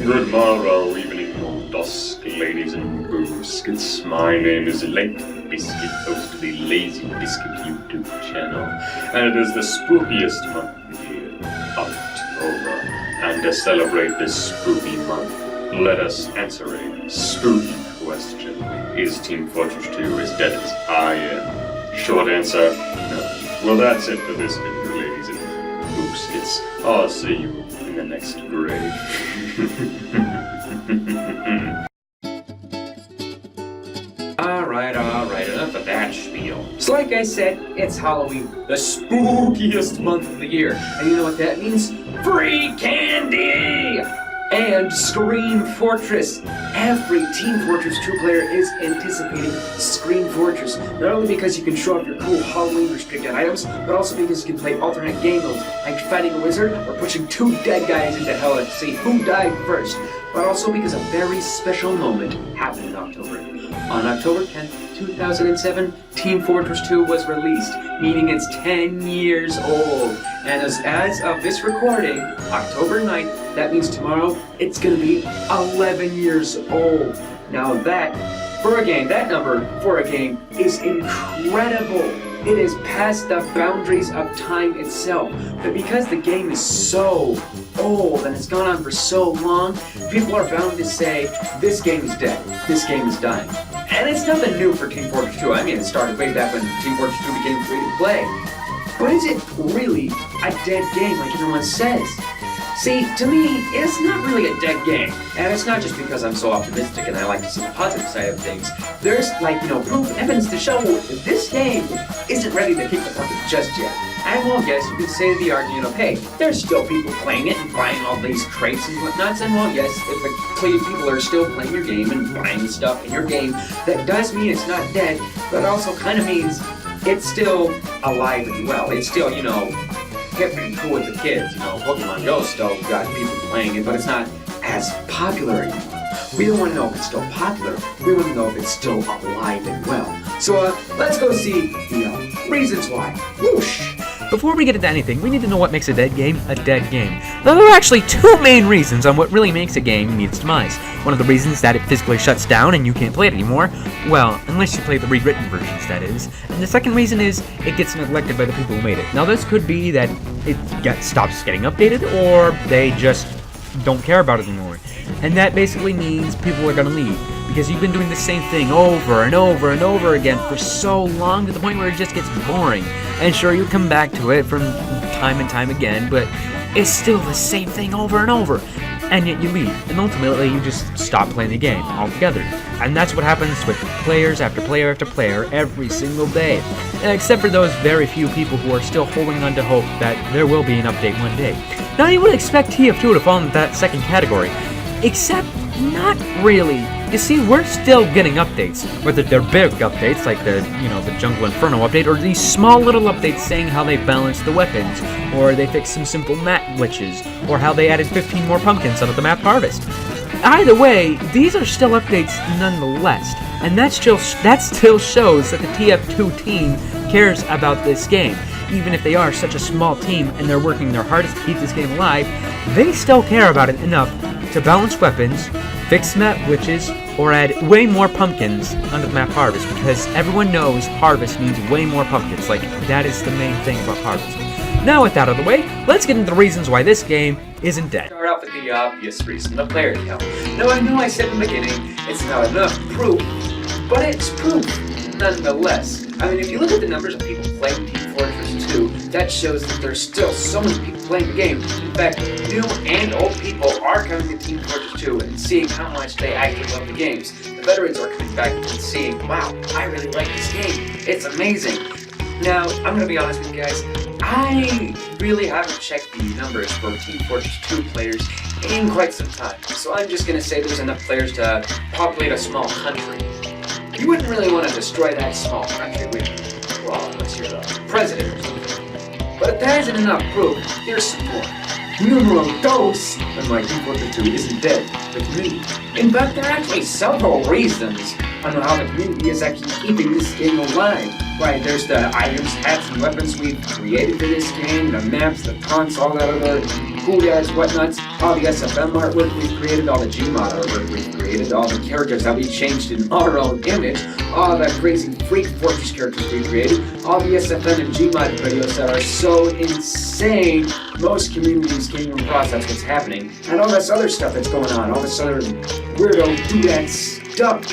Good morrow, evening, or dusk, ladies and biscuits. My name is Late Biscuit, host of the Lazy Biscuit YouTube channel, and it is the spookiest month of the year, October. And to celebrate this spooky month, let us answer a spooky question. Is Team Fortress 2 as dead as I am? Short answer, no. Well, that's it for this video, ladies and biscuits. I'll see you in the next grade. Alright, enough of that spiel. So like I said, it's Halloween, the spookiest month of the year. And you know what that means? Free candy! And Scream Fortress. Every Team Fortress 2 player is anticipating Scream Fortress. Not only because you can show off your cool Halloween restricted items, but also because you can play alternate game modes, like fighting a wizard or pushing two dead guys into hell to see who died first. But also because a very special moment happened in October. On October 10th, 2007, Team Fortress 2 was released, meaning it's 10 years old. And as of this recording, October 9th, that means tomorrow, it's gonna be 11 years old. Now that number for a game is incredible. It is past the boundaries of time itself. But because the game is so old and it's gone on for so long, people are bound to say, this game is dead, this game is dying. And it's nothing new for Team Fortress 2. I mean, it started way back when Team Fortress 2 became free to play. But is it really a dead game like everyone says? See, to me, it's not really a dead game. And it's not just because I'm so optimistic and I like to see the positive side of things. There's, proof, evidence to show that this game isn't ready to kick the bucket just yet. And well, yes, you could say to the argument of, hey, there's still people playing it and buying all these crates and whatnots. And well, yes, if the people are still playing your game and buying stuff in your game, that does mean it's not dead, but it also kind of means it's still alive and well. It's still, hip and cool with the kids. Pokemon Go still got people playing it, but it's not as popular anymore. We don't want to know if it's still popular. We want to know if it's still alive and well. So let's go see the reasons why. Whoosh! Before we get into anything, we need to know what makes a dead game a dead game. Now, there are actually two main reasons on what really makes a game meet its demise. One of the reasons is that it physically shuts down and you can't play it anymore. Well, unless you play the rewritten versions, that is. And the second reason is it gets neglected by the people who made it. Now, this could be that it stops getting updated, or they just don't care about it anymore. And that basically means people are gonna leave, because you've been doing the same thing over and over and over again for so long to the point where it just gets boring. And sure, you come back to it from time and time again, but it's still the same thing over and over. And yet you leave, and ultimately you just stop playing the game altogether. And that's what happens with players after player after player every single day. Except for those very few people who are still holding on to hope that there will be an update one day. Now, you would expect TF2 to fall into that second category, except not really. You see, we're still getting updates, whether they're big updates like the Jungle Inferno update, or these small little updates saying how they balanced the weapons, or they fixed some simple map glitches, or how they added 15 more pumpkins out of the map harvest. Either way, these are still updates nonetheless, and that still shows that the TF2 team cares about this game. Even if they are such a small team and they're working their hardest to keep this game alive, they still care about it enough to balance weapons, fix map glitches, or add way more pumpkins under the map harvest, because everyone knows harvest means way more pumpkins. That is the main thing about harvest. Now with that out of the way, let's get into the reasons why this game isn't dead. Start off with the obvious reason, the player count. Now I know I said in the beginning, it's not enough proof, but it's proof nonetheless. I mean, if you look at the numbers of people playing Team Fortress 2, that shows that there's still so many people playing the game. In fact, new and old people are coming to Team Fortress 2 and seeing how much they actually love the games. The veterans are coming back and seeing, wow, I really like this game. It's amazing. Now, I'm going to be honest with you guys, I really haven't checked the numbers for Team Fortress 2 players in quite some time. So I'm just going to say there's enough players to populate a small country. You wouldn't really want to destroy that small country with, unless you're the president or something. But if that isn't enough proof, here's some more. Numero dos, and my Team Fortress 2 isn't dead, but me. In fact, there are actually several reasons on how the community is actually keeping this game alive. Right, there's the items, hats, and weapons we've created for this game, the maps, the taunts, all that other cool guys, whatnots, all the SFM artwork we've created, all the Gmod artwork we've created, all the characters that we changed in our own image, all the crazy Freak Fortress characters we created, all the SFM and Gmod videos that are so insane, most communities can't even process what's happening, and all this other stuff that's going on, all this other weirdo do-that stuff.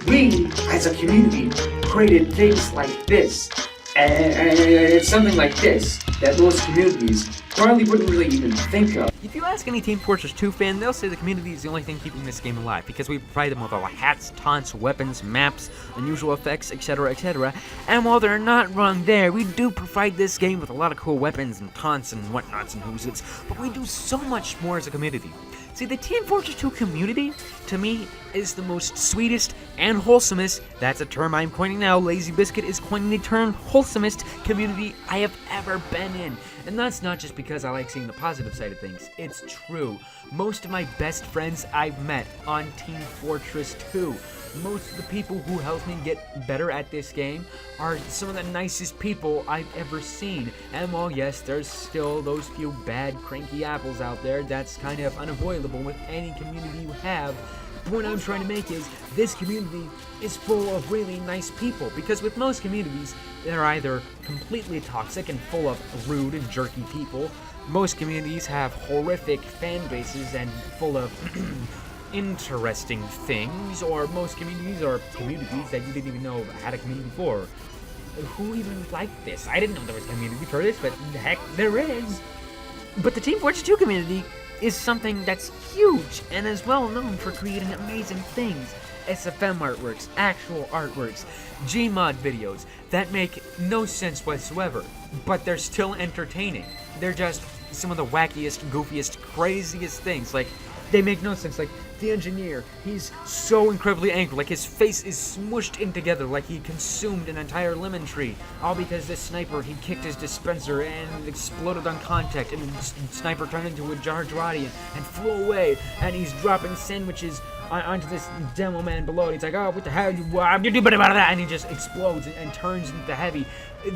We, as a community, created things like this. And it's something like this that most communities probably wouldn't really even think of. If you ask any Team Fortress 2 fan, they'll say the community is the only thing keeping this game alive, because we provide them with all the hats, taunts, weapons, maps, unusual effects, etc., etc. And while they're not wrong there, we do provide this game with a lot of cool weapons and taunts and whatnots and whoozits, but we do so much more as a community. See, the Team Fortress 2 community, to me, is the most sweetest and wholesomest, that's a term I'm coining now, Lazy Biscuit is coining the term wholesomest community I have ever been in. And that's not just because I like seeing the positive side of things, it's true. Most of my best friends I've met on Team Fortress 2. Most of the people who helped me get better at this game are some of the nicest people I've ever seen. And while yes, there's still those few bad, cranky apples out there, that's kind of unavoidable with any community you have. The point I'm trying to make is, this community is full of really nice people, because with most communities, they're either completely toxic and full of rude and jerky people. Most communities have horrific fan bases and full of interesting things, or most communities are communities that you didn't even know had a community for. Who even liked this? I didn't know there was a community for this, but heck, there is. But the Team Fortress 2 community is something that's huge and is well known for creating amazing things. SFM artworks, actual artworks, Gmod videos that make no sense whatsoever, but they're still entertaining. They're just some of the wackiest, goofiest, craziest things. Like, they make no sense. Like, the engineer, he's so incredibly angry, like his face is smushed in together like he consumed an entire lemon tree, all because this sniper, he kicked his dispenser and exploded on contact, and the sniper turned into a Jarjarati and flew away, and he's dropping sandwiches onto this demo man below, and he's like, oh, what the hell, you do about that, and he just explodes and turns into heavy.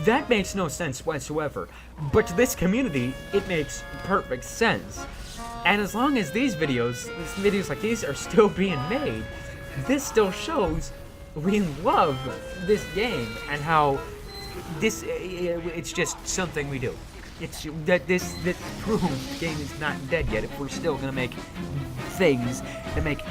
That makes no sense whatsoever, but to this community, it makes perfect sense. And as long as these videos like these are still being made, this still shows we love this game and how it's just something we do. It's that this proves the game is not dead yet if we're still gonna make things that make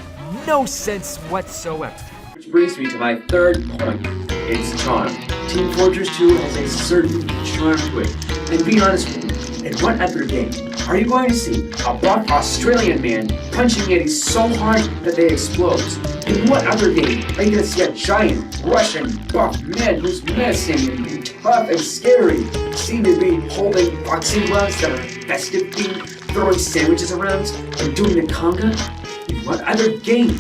no sense whatsoever. Which brings me to my third point. It's charm. Team Fortress 2 has a certain charm to it. And be honest with me, in what other game are you going to see a buff Australian man punching enemies so hard that they explode? In what other game are you going to see a giant Russian buff man who's menacing and tough and scary, seemingly holding boxing gloves that are festive themed, throwing sandwiches around and doing the conga? In what other game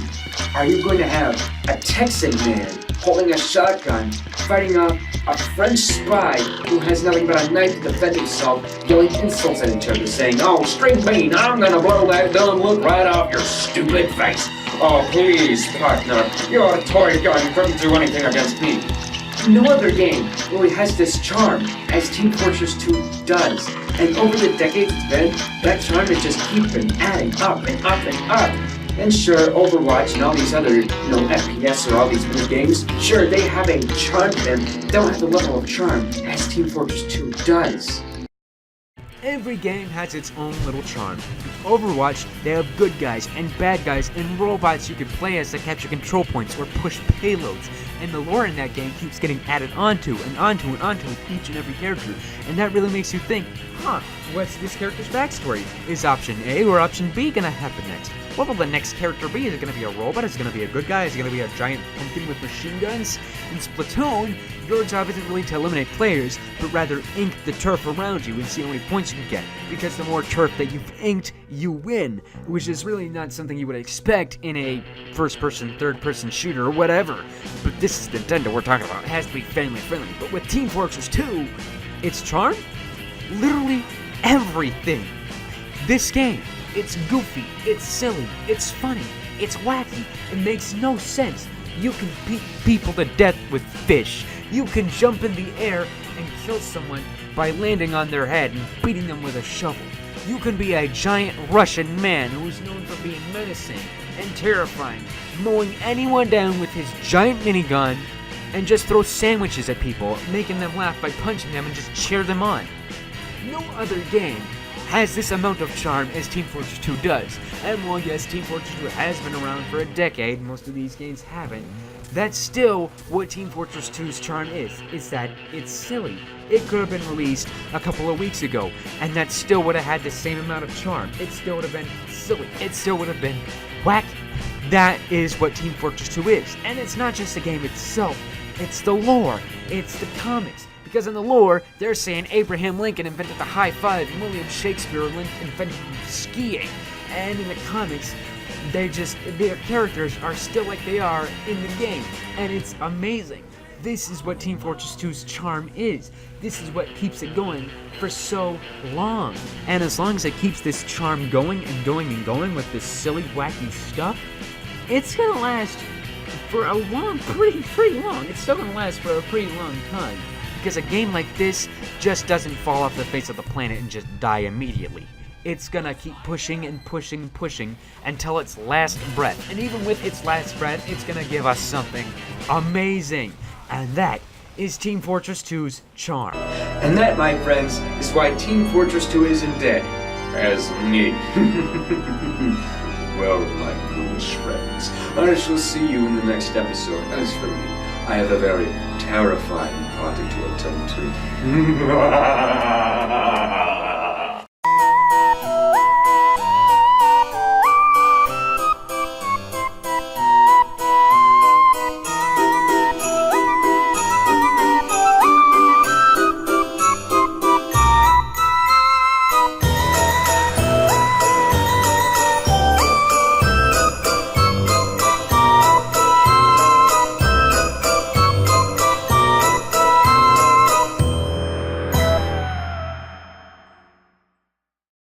are you going to have a Texan man holding a shotgun, fighting off a French spy who has nothing but a knife to defend himself, yelling insults at each other, saying, "Oh, string bean, I'm gonna blow that dumb look right off your stupid face. Oh, please, partner, your toy gun couldn't do anything against me." No other game really has this charm as Team Fortress 2 does. And over the decades it's been, that charm has just keeping adding up and up and up. And sure, Overwatch and all these other, FPS or all these new games, sure, they have a charm to them, they don't have the level of charm as Team Fortress 2 does. Every game has its own little charm. With Overwatch, they have good guys and bad guys and robots you can play as that capture control points or push payloads. And the lore in that game keeps getting added onto and onto and onto with each and every character. And that really makes you think, what's this character's backstory? Is option A or option B gonna happen next? What will the next character be? Is it gonna be a robot? Is it gonna be a good guy? Is it gonna be a giant pumpkin with machine guns? In Splatoon, your job isn't really to eliminate players, but rather ink the turf around you and see how many points you can get. Because the more turf that you've inked, you win. Which is really not something you would expect in a first-person, third-person shooter or whatever. But this is Nintendo we're talking about. It has to be family-friendly. But with Team Fortress 2, its charm? Literally everything. This game, it's goofy, it's silly, it's funny, it's wacky, it makes no sense. You can beat people to death with fish. You can jump in the air and kill someone by landing on their head and beating them with a shovel. You can be a giant Russian man who's known for being menacing and terrifying, mowing anyone down with his giant minigun, and just throw sandwiches at people, making them laugh by punching them and just cheer them on. No other game has this amount of charm as Team Fortress 2 does. And while yes, Team Fortress 2 has been around for a decade, most of these games haven't, that's still what Team Fortress 2's charm is that it's silly. It could have been released a couple of weeks ago, and that still would have had the same amount of charm. It still would have been silly. It still would have been wacky. That is what Team Fortress 2 is. And it's not just the game itself, it's the lore, it's the comics. Because in the lore, they're saying Abraham Lincoln invented the high five, and William Shakespeare invented skiing. And in the comics, their characters are still like they are in the game. And it's amazing. This is what Team Fortress 2's charm is. This is what keeps it going for so long. And as long as it keeps this charm going and going and going with this silly, wacky stuff, it's gonna last for a long, pretty long. It's still gonna last for a pretty long time. Because a game like this just doesn't fall off the face of the planet and just die immediately. It's gonna keep pushing and pushing and pushing until its last breath. And even with its last breath, it's gonna give us something amazing. And that is Team Fortress 2's charm. And that, my friends, is why Team Fortress 2 isn't dead. As me. Well, my foolish friends, I shall see you in the next episode. As for me, I have a very terrifying party to attend to.